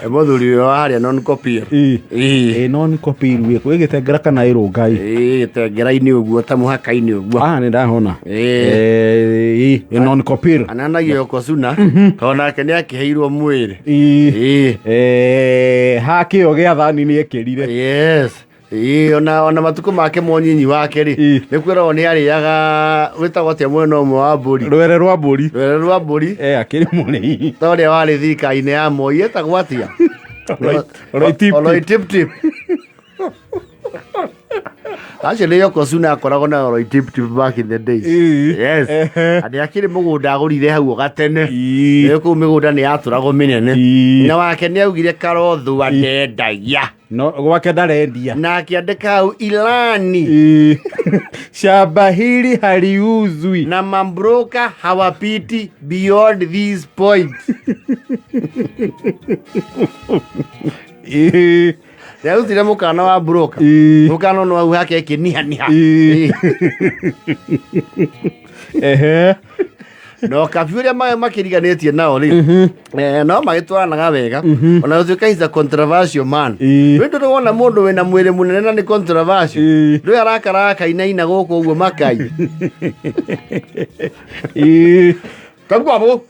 Mũthuri wa harĩa non copy. Non copy we kwĩgĩtengera kana irũngai. Gĩtengera-inĩ ũguo ta mũhaka-inĩ ũguo. Nĩ ndahona. Non copy. Ananagia Yokosuna onake nĩ akĩheirwo mwĩrĩ. Hakĩo gĩa thani nĩ ekĩrire. Yes. Ona matuko make monyinyi wake ri nĩ kwĩrwo nĩ arĩaga wĩtagwo atĩa mwena ũmwe wa mbũri. Rwere rwa mbũri. Akĩrĩ mũrĩi. Ta ũrĩa warĩ thirikari-inĩ ya Moi etagwo atĩa? Oloitiptip. Actually Yokosuna akoragwo na Oloitiptip back in the days. Yes. Andĩ akĩrĩ mũgũnda agũrire hau gatene. Kũu mĩgũnda nĩ yatũragwo mĩnene. Na wake nĩ augire karothu andendagia. No gwake ndarendia. Na akiandĩka hau ilani. Shamba hili haliuzwi. Na mambroka hawapiti beyond this point. Yautire mũkana wa broker. Mũkana no au hake kĩniha. No kabiuria makiriganĩtie nao rĩ no magĩtwaranaga wega ona gũtuĩka he's a controversial man wĩndũ wona mũndũ wĩna mwĩrĩ mũnene na nĩ controversial ndũĩ arakara kainaina gũkũ ũguo makai kaguo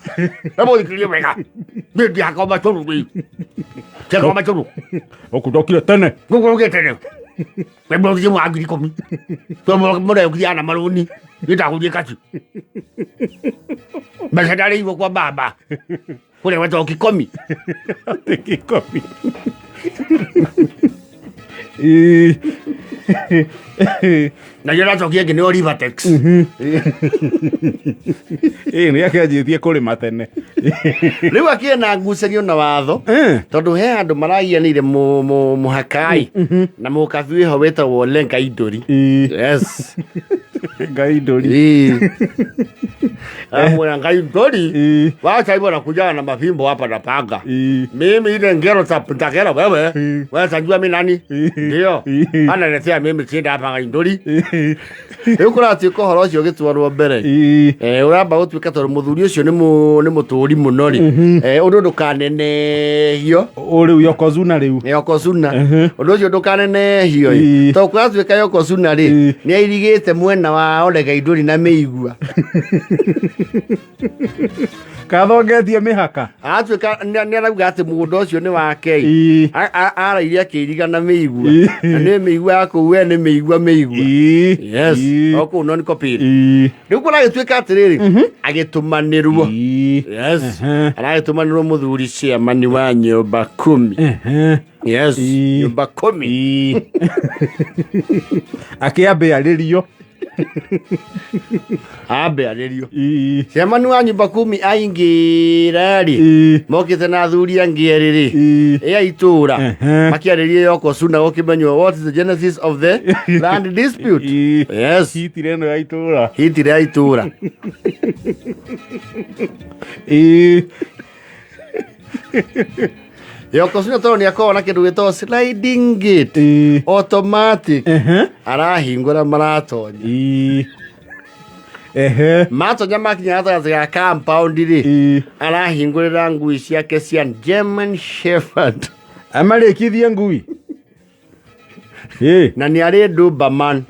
mũthikĩrĩrie wega nĩ akoma tũrũ rĩ koma tũrũ ũkũndokire tene Mbona mwa ngiri 10 tũmwe mũreo kĩana marũni nĩndagũthiĩ kaci mbeca igwo kwa baba kũrĩa wetwo kikomi na yona tokie ngene Oliver Tex nĩ akĩanjĩtie kũrĩma tene rĩu akĩena ngucanio na watho tondũ he andũ maragianĩire mũhakai na mũkabi wĩho wĩtagwo Gathaiya. Yes. Gathaiya. Amwe Gathaiya wacha na kuja na mafimbo hapa na panga. Mimi ile ngero taptakera wewe. Wewe unajua mimi nani? Ndio. Analetea mimi chinda hapa Gathaiya. Ukora ati ko horo cio gitwarwo mbere. Uramba gũtuĩka tondũ mũthuri ũcio nĩ mũtũri mũno ri. Ũndũ ndũkanenehio. Rĩu Yokosuna rĩu. Yokosuna. Ũndũ ũcio ndũkanenehio. Tondũ kwatuĩka Yokosuna ri nĩ airigĩte mwena wa Gathaiya na mĩigua. Kathongetie mĩhaka. Atuĩka nĩ arauga atĩ mũgũnda ũcio nĩ wake. Araire akĩiriga na mĩigua. Na nĩ mĩigua ya kũu we nĩ mĩigua. Yes. Oko non copy. Rĩu kũra gĩtuĩka atĩrĩrĩ agĩtũmanĩrwo. Yes. Aragĩtũmanĩrwo mũthuri chairman wa nyumba kumi. Yes. Nyumba kumi. Akĩambĩarĩrio. Ambĩarĩrio. Chairman wa nyumba kumi aingĩra rĩ mokĩte na athuri angĩ erĩ rĩ ya itũra makĩarĩria Yokosuna gũkĩmenywo what is the genesis of the land dispute. Yes. Hitire no ya itũra. Hitire ya itũra. Yokosuna tondũ nĩ akoragwo na kĩndũ gĩtagwo sliding gate automatic arahingũra maratonya. Matonya makinya gatagatĩ ga compound rĩ arahingũrĩra ngui ciake cia German Shepherd. Amarĩkithie ngui. Na nĩ arĩ Doberman.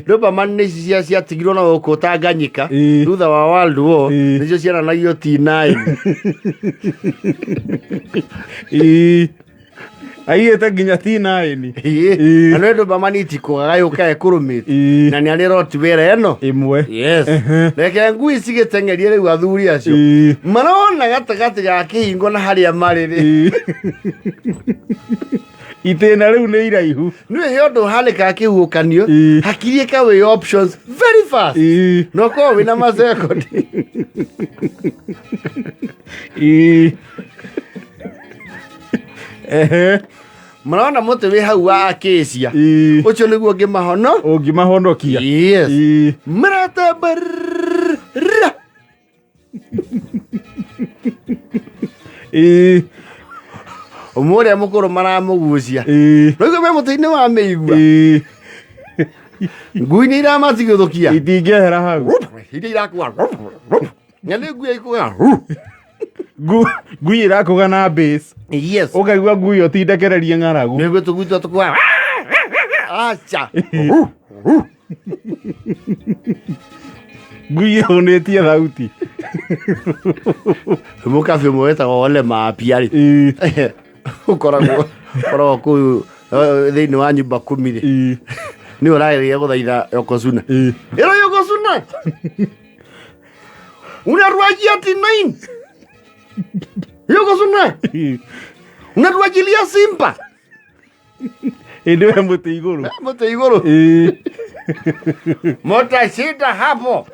Doberman nĩ ici ciatigirwo na gũkũ Tanganyika thutha wa World War nĩcio ciaranagio T9. Aigĩte nginya T9. Na nĩ Doberman itikũgaga yũkaga kũrũmĩte na nĩ arĩ Rottweiler ĩno ĩmwe. Yes. Reke ngui cigĩteng'erie rĩu athuri acio marona gatagatĩ ga kĩhingo na harĩa marĩ rĩ itĩna rĩu nĩ iraihu. Nĩ he ũndũ hanĩkaga kĩhuhũkanio hakiri ĩkawĩ options very fast no korwo wĩna masekondi. Marona mũtĩ wĩ hau wa Acacia ũcio nĩguo ũngĩmahonokia. Yes. Maratamba ũmũrĩa mũkũrũ maramũgucia rĩu me mũtĩ-inĩ wa mĩigua ngui nĩ iramatigithũkia itingĩehera hau iria irakua na nĩ ngui ikũga ngui ĩrakũga na base Yes. ũkaigua ngui ũtindekererie ng'aragu Nĩguo tũgwitwo tũkwa. Acha. ngui ĩhũnĩtie thauti Mũkabi ũmwe wĩtagwo Ole Maapiarĩ. Ũkoragwo kũu thĩinĩ wa nyumba kumi rĩ. Nĩ ũrageria gũthaitha Yokosuna. Hello Yokosuna. Unarwajia T9. Yokosuna. Unarwajilia Simba. ĩndĩ we mũtĩ igũrũ Mũtĩ igũrũ. Mutashida hapo.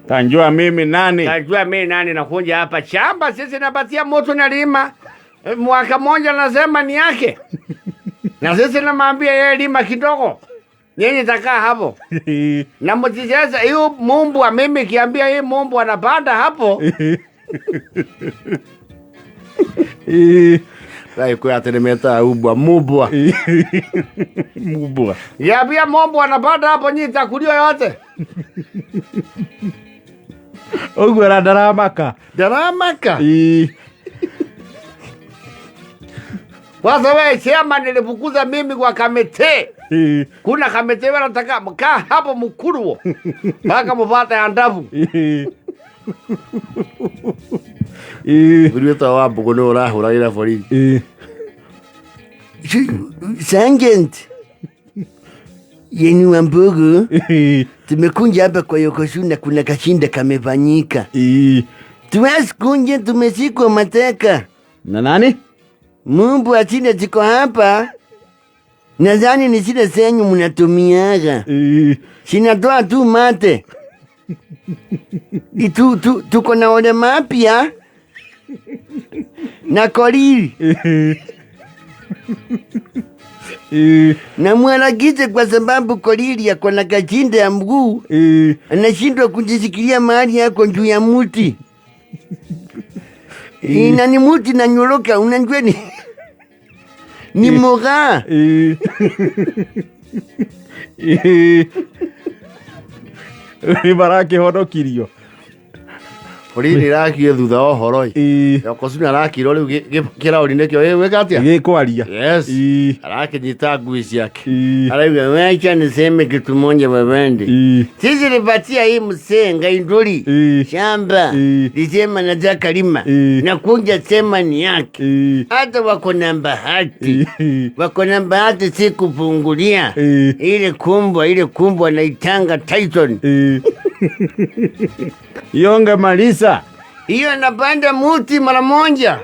Tanjua mimi nani nakuja hapa shamba sisi napatia mtu nalima. Mwaka mmoja nasema ni yake. Na sisi namwambia yeye lima kidogo. Nyinyi takaa hapo. Na mtijeza hiyo mumbwa mimi kiambia hii mumbwa anapanda hapo. Rai kwa telemeta ubwa mumbwa. Mumbwa. Kiambia mumbwa anapanda hapo nyinyi takulio yote. Ũguo ra ndaramaka Kwanza wewe chema nilifukuza mimi kwa kamete. Kuna kamete wewe nataka mkaa hapo mkuruo. Mpaka mupata ya ndavu. Urieta wapo kono urahura ila fori. Sergeant. Yeni Wambugu. Tumekunja hapa kwa Yokosuna kuna kashinda kamefanyika. Tuwezi kunja tumesikwa mateka. Na nani? Mumbu achine ziko hapa. Nadhani ni zile zenyu mnatumiaga. Sinatoa tu mate. Tuko na Ole Mapya. Na Kolili. Na mwalagize kwa sababu Kolili yako na kachinda ya mguu. Anashindwa kujisikilia mahali yako juu ya muti. Na ni muti na nyoroka unajua ni mũgaa. Nĩmarakĩhonokirio Kolili rakio thutha ohoro. Yokosuna rakiro riu kirauri nikio weka atia gĩkwaria. Yes. Arakinyita ngui ciake. Arauga wacha niseme kitu moja babandi. Sisi nipatia hii msenga induri shamba. Lisema nataka lima. Na kunja sema ni yake. Hata wako na bahati. Si kufungulia. Ile kumbwa naitanga Titan. Yonga malisa. Hiyo napanda muti mara moja.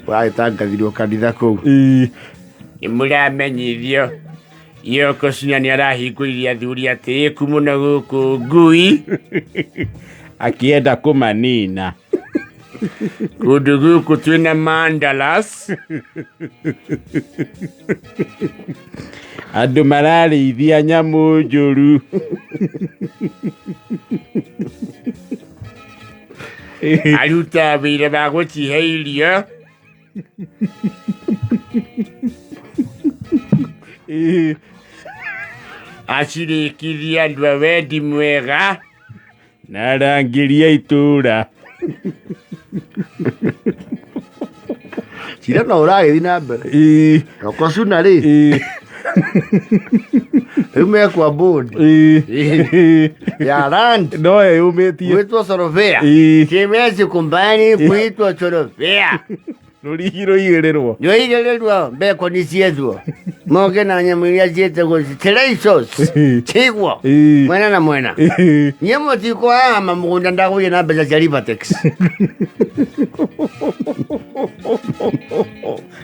Waitanga video kanitha kou. Nimuramenyithio Yokosuna ni arahingũririe Athuri atĩ mũno gũkũ ngui akienda kũmanina. Kũndũ gũkũ twĩna mandalas. Andũ mararĩithia nyamũ njũru. Aruta wĩra wa gũcihe irio. Acirĩkithia andũ a wendi mwega. Na arangĩria itũũra. Cira no ũragĩthi na mbere. Yokosuna rĩ. Rĩu mekwa board. Ya land. No yũmĩtie. Kuitwa sorofea. Kimesi kumbani kuitwa sorofea. Rũrigĩrwo. Rũigĩrĩrwo mbeko nĩ ciethwo. Moke na nyamũ iria ciĩtagwo Teleisos. Tigwo. Mwena na mwena. Nyamũ tiko haha mũgũnda ndagũthiĩ na mbeca cia Rivertex.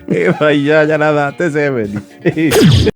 Ĩba inyanya na 37.